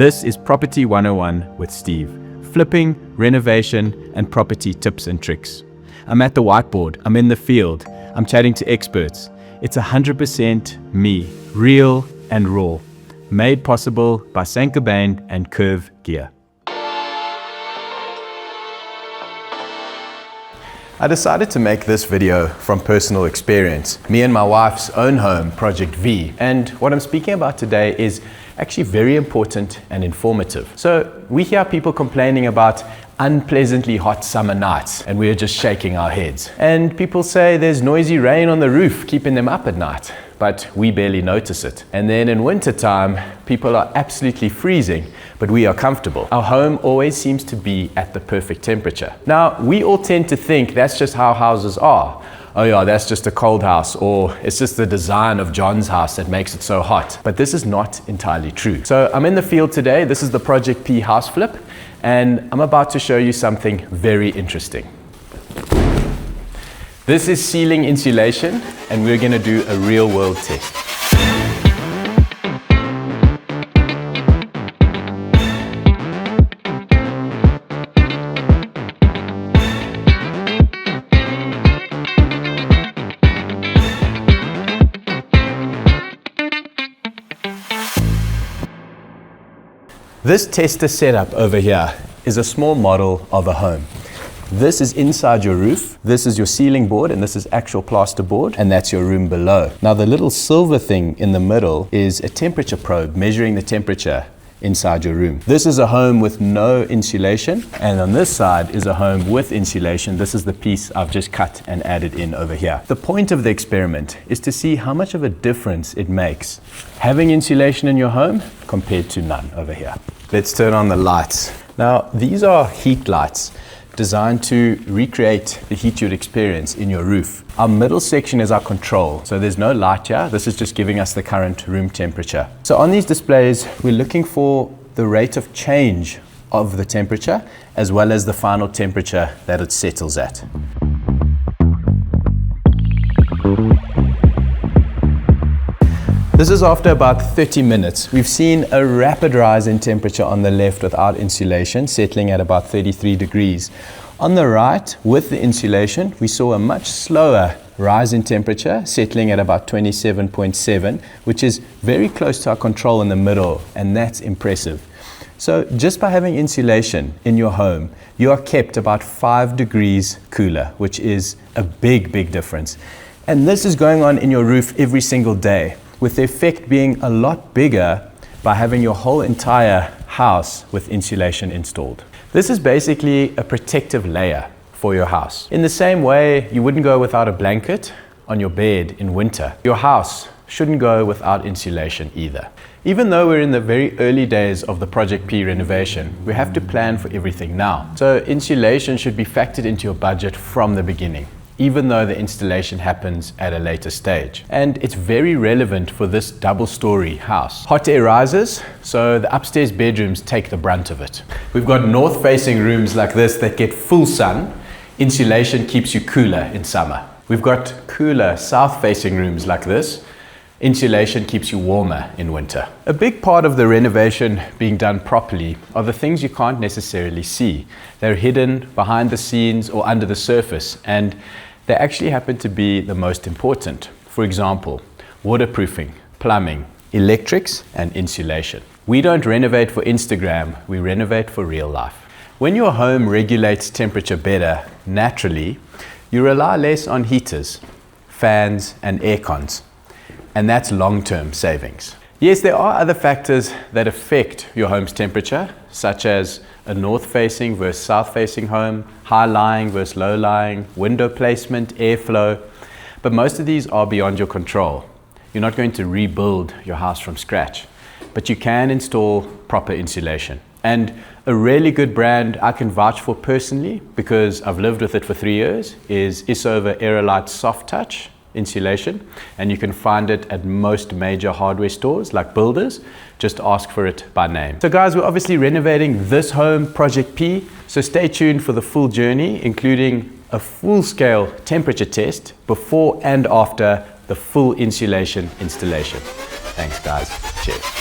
This is Property 101 with Steve. Flipping, renovation, and property tips and tricks. I'm at the whiteboard, I'm in the field, I'm chatting to experts. It's 100% me, real and raw. Made possible by Saint-Gobain and Curve Gear. I decided to make this video from personal experience. Me and my wife's own home, Project V. And what I'm speaking about today is actually very important and informative. So we hear people complaining about unpleasantly hot summer nights, and we're just shaking our heads. And people say there's noisy rain on the roof, keeping them up at night, but we barely notice it. And then in winter time, people are absolutely freezing, but we are comfortable. Our home always seems to be at the perfect temperature. Now, we all tend to think that's just how houses are. Oh yeah, that's just a cold house, or it's just the design of John's house that makes it so hot. But this is not entirely true. So I'm in the field today. This is the Project P house flip, and I'm about to show you something very interesting. This is ceiling insulation, and we're going to do a real world test. This tester setup over here is a small model of a home. This is inside your roof, this is your ceiling board, and this is actual plasterboard, and that's your room below. Now the little silver thing in the middle is a temperature probe measuring the temperature inside your room. This is a home with no insulation, and on this side is a home with insulation. This is the piece I've just cut and added in over here. The point of the experiment is to see how much of a difference it makes having insulation in your home compared to none over here. Let's turn on the lights. Now these are heat lights designed to recreate the heat you'd experience in your roof. Our middle section is our control, so there's no light here. This is just giving us the current room temperature. So on these displays, we're looking for the rate of change of the temperature, as well as the final temperature that it settles at. This is after about 30 minutes. We've seen a rapid rise in temperature on the left without insulation, settling at about 33 degrees. On the right, with the insulation, we saw a much slower rise in temperature, settling at about 27.7, which is very close to our control in the middle, and that's impressive. So just by having insulation in your home, you are kept about 5 degrees cooler, which is a big, big difference. And this is going on in your roof every single day, with the effect being a lot bigger by having your whole entire house with insulation installed. This is basically a protective layer for your house. In the same way you wouldn't go without a blanket on your bed in winter, your house shouldn't go without insulation either. Even though we're in the very early days of the Project P renovation, we have to plan for everything now. So insulation should be factored into your budget from the beginning, even though the installation happens at a later stage. And it's very relevant for this double-story house. Hot air rises, so the upstairs bedrooms take the brunt of it. We've got north-facing rooms like this that get full sun. Insulation keeps you cooler in summer. We've got cooler south-facing rooms like this. Insulation keeps you warmer in winter. A big part of the renovation being done properly are the things you can't necessarily see. They're hidden behind the scenes or under the surface, and they actually happen to be the most important. For example, waterproofing, plumbing, electrics, and insulation. We don't renovate for Instagram, we renovate for real life. When your home regulates temperature better naturally, you rely less on heaters, fans, and air cons. And that's long-term savings. Yes, there are other factors that affect your home's temperature, such as a north-facing versus south-facing home, high-lying versus low-lying, window placement, airflow, but most of these are beyond your control. You're not going to rebuild your house from scratch, but you can install proper insulation. And a really good brand I can vouch for personally, because I've lived with it for 3 years, is Isover Aerolite Soft Touch insulation, and you can find it at most major hardware stores like Builders. Just ask for it by name. So guys, we're obviously renovating this home, Project P, so stay tuned for the full journey, including a full-scale temperature test before and after the full insulation installation. Thanks guys, cheers.